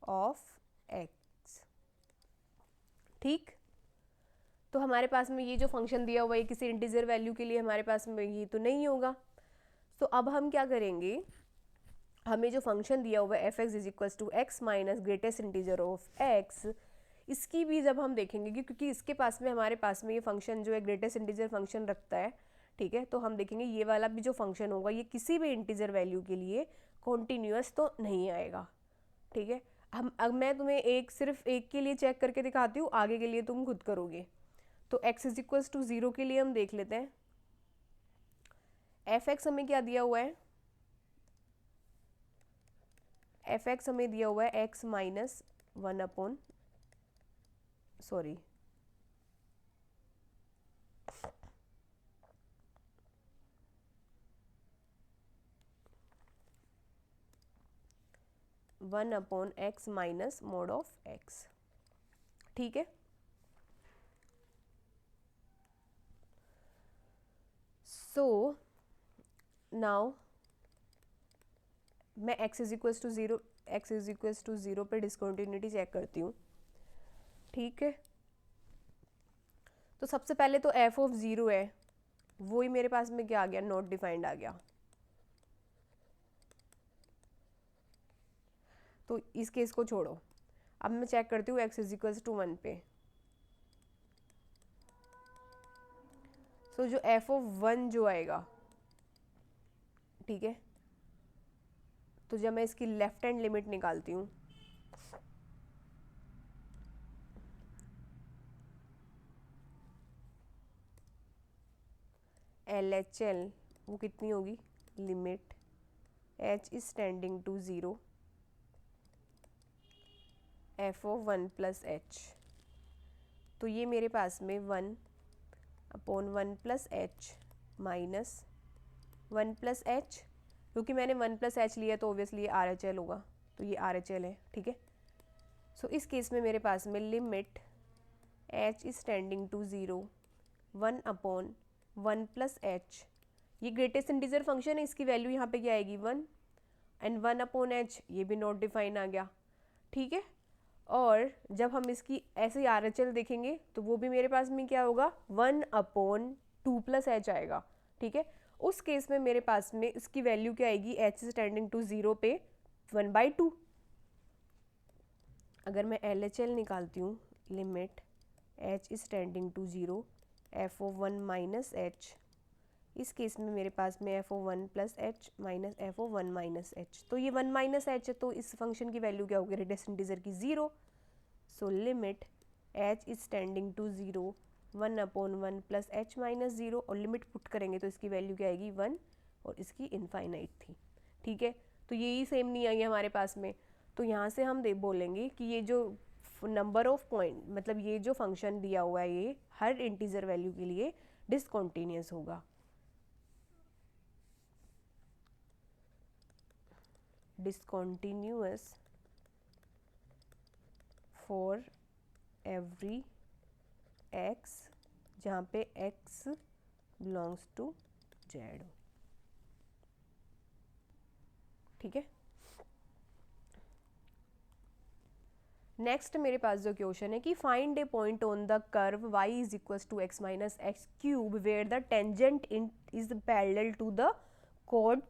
of x। ठीक, तो हमारे पास में ये जो फंक्शन दिया हुआ है किसी इंटीजर वैल्यू के लिए हमारे पास में ये तो नहीं होगा। तो अब हम क्या करेंगे, हमें जो फंक्शन दिया हुआ है f x is equals to x minus greatest integer of x, इसकी भी जब हम देखेंगे क्योंकि इसके पास में हमारे पास में ये फंक्शन जो है ग्रेटेस्ट इंटीजर फंक्शन रखता है। ठीक है, तो हम देखेंगे ये वाला भी जो फंक्शन होगा ये किसी भी इंटीजर वैल्यू के लिए कॉन्टीन्यूअस तो नहीं आएगा। ठीक है, अब मैं तुम्हें सिर्फ एक के लिए चेक करके दिखाती हूँ, आगे के लिए तुम खुद करोगे। तो एक्स इज इक्वल्स टू 0 के लिए हम देख लेते हैं एफ एक्स हमें क्या दिया हुआ है, एफ एक्स हमें दिया हुआ है x minus 1 upon x minus mode of x. ठीक है, सो नाउ मैं x इज इक्वल्स टू 0 पे डिस्कंटिन्यूटी चेक करती हूँ। ठीक है, तो सबसे पहले तो f ऑफ 0 है, वो ही मेरे पास में क्या आ गया, नॉट डिफाइंड आ गया। तो इस केस को छोड़ो, अब मैं चेक करती हूँ x इज इक्वल्स टू 1 पे। सो जो f ऑफ 1 जो आएगा, ठीक है, तो जब मैं इसकी लेफ्ट हैंड लिमिट निकालती हूँ LHL वो कितनी होगी, limit h is tending to 0 f of 1 plus h। तो ये मेरे पास में 1 upon 1 plus h minus 1 plus h, क्योंकि मैंने 1 प्लस h लिया तो ऑब्वियसली ये RHL होगा, तो ये RHL है। ठीक है, सो इस केस में मेरे पास में limit h is tending to 0 1 upon 1 plus h, ये ग्रेटेस्ट इंटीजर फंक्शन है, इसकी वैल्यू यहाँ पे क्या आएगी 1, एंड 1 अपॉन h ये भी नॉट डिफाइन आ गया। ठीक है, और जब हम इसकी ऐसे ही RHL देखेंगे तो वो भी मेरे पास में क्या होगा, 1 अपॉन 2 प्लस h आएगा। ठीक है, उस केस में मेरे पास में इसकी वैल्यू क्या आएगी, h इज टेंडिंग टू 0 पे 1/2। अगर मैं LHL निकालती हूँ, limit h is tending to 0 f of 1 minus h, इस केस में मेरे पास में f of 1 plus h minus f of 1 minus h, तो ये 1 माइनस h है, तो इस फंक्शन की वैल्यू क्या होगी, ग्रेटेस्ट इंटीजर की 0। So limit h is tending to 0 1/1 plus h minus 0, और लिमिट पुट करेंगे तो इसकी वैल्यू क्या आएगी 1 और इसकी इनफाइनाइट थी। ठीक है, तो यही सेम नहीं आई हमारे पास में, तो यहाँ से हम बोलेंगे कि ये जो नंबर ऑफ पॉइंट मतलब ये जो फंक्शन दिया हुआ है ये हर इंटीजर वैल्यू के लिए डिसकंटिन्यूअस होगा। डिसकंटिन्यूअस फॉर एवरी x जहाँ पे x बिलोंग्स टू z। ठीक है, नेक्स्ट मेरे पास जो क्वेश्चन है कि find a point on the curve y is equals to x minus x cube where the tangent is parallel to the कोड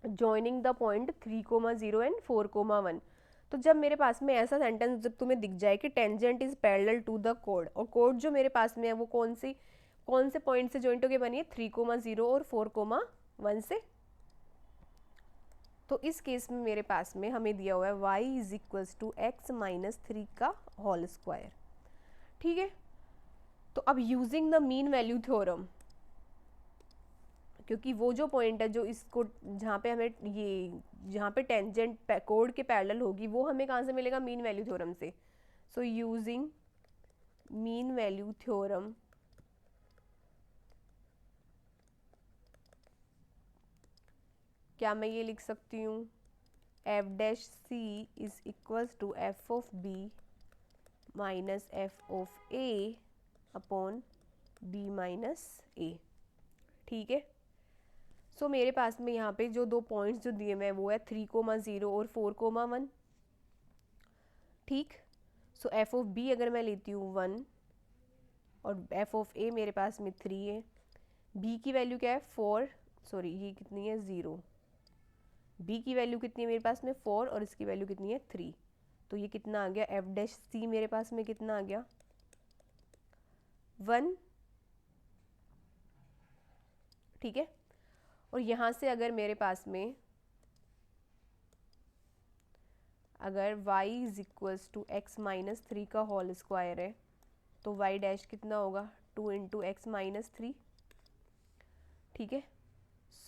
जॉइनिंग द पॉइंट 3,0 एंड 4,1। तो जब मेरे पास में ऐसा सेंटेंस जब तुम्हें दिख जाए कि tangent is parallel to the कोड, और कोड जो मेरे पास में है वो कौन से पॉइंट से जॉइंट होकर बनी है 3,0 और 4,1 से, तो इस केस में मेरे पास में हमें दिया हुआ है y is equals to x minus 3 का होल स्क्वायर। ठीक है, तो अब using the mean value theorem, क्योंकि वो जो पॉइंट है जो इसको जहाँ पे हमें ये जहाँ पे टेंजेंट कोड के पैरेलल होगी वो हमें कहाँ से मिलेगा, मीन वैल्यू थ्योरम से। So using mean value theorem क्या मैं ये लिख सकती हूँ F dash C is equals to F of B minus F of A upon B minus A. ठीक है, सो मेरे पास में यहाँ पे जो दो पॉइंट्स जो दिए हुए वो है 3,0 और 4,1। ठीक, सो एफ ऑफ बी अगर मैं लेती हूँ 1 और एफ ऑफ ए मेरे पास में 3 है, बी की वैल्यू क्या है 4, सॉरी ये कितनी है 0, बी की वैल्यू कितनी है मेरे पास में 4 और इसकी वैल्यू कितनी है 3, तो ये कितना आ गया एफ डैश सी मेरे पास में कितना आ गया 1। ठीक है, और यहाँ से अगर मेरे पास में अगर y is equals to x minus 3 का होल स्क्वायर है तो y डैश कितना होगा 2 इंटू एक्स माइनस 3। ठीक है,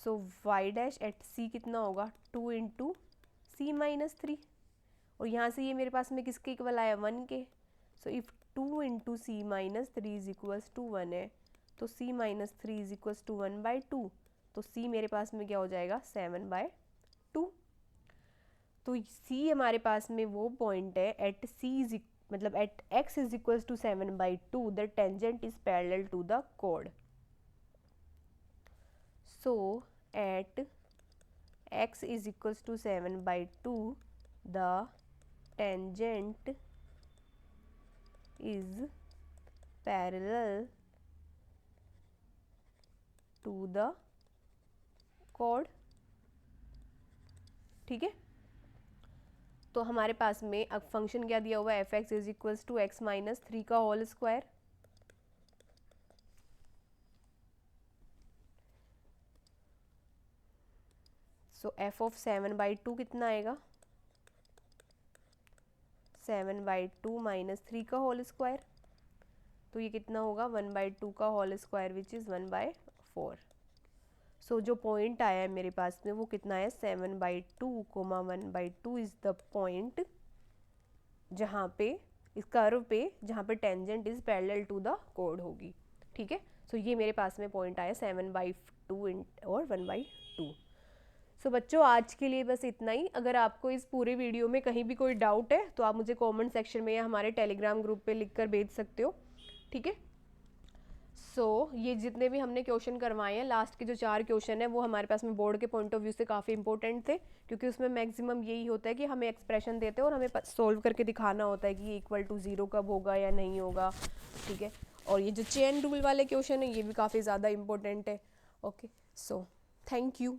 so y dash at c कितना होगा 2 इंटू सी माइनस 3, और यहाँ से ये मेरे पास में किसके इक्वल आया 1 के। So if 2 into c minus 3 is equals to 1 है तो c minus 3 is equals to 1/2, तो c मेरे पास में क्या हो जाएगा 7/2। तो c हमारे पास में वो पॉइंट है एट c इज मतलब at x is equals to 7/2 the tangent is parallel to the कोड। So at x is equals to 7/2 the tangent is parallel to the chord। ठीक है, तो हमारे पास में अब फंक्शन क्या दिया हुआ है f x is equals to x minus 3 का whole square. So f of 7/2 कितना आएगा 7/2 माइनस 3 का होल स्क्वायर, तो ये कितना होगा 1/2 का होल स्क्वायर विच इज़ 1/4। सो जो पॉइंट आया है मेरे पास में वो कितना है 7/2, 1/2 इज़ द पॉइंट जहाँ पे इस कर्व पे जहाँ पे tangent is parallel to the कोड होगी। ठीक है, सो ये मेरे पास में पॉइंट आया 7/2 और 1/2। सो बच्चों आज के लिए बस इतना ही। अगर आपको इस पूरे वीडियो में कहीं भी कोई डाउट है तो आप मुझे कमेंट सेक्शन में या हमारे टेलीग्राम ग्रुप पे लिखकर भेज सकते हो। ठीक है, सो ये जितने भी हमने क्वेश्चन करवाए हैं लास्ट के जो 4 क्वेश्चन है वो हमारे पास में बोर्ड के पॉइंट ऑफ व्यू से काफ़ी इंपॉर्टेंट थे, क्योंकि उसमें मैक्सिमम यही होता है कि हमें एक्सप्रेशन देते हैं और हमें सोल्व करके दिखाना होता है कि ये इक्वल टू 0 कब होगा या नहीं होगा। ठीक है, और ये जो चेन रूल वाले क्वेश्चन है ये भी काफ़ी ज़्यादा इंपॉर्टेंट है। Okay, so thank you.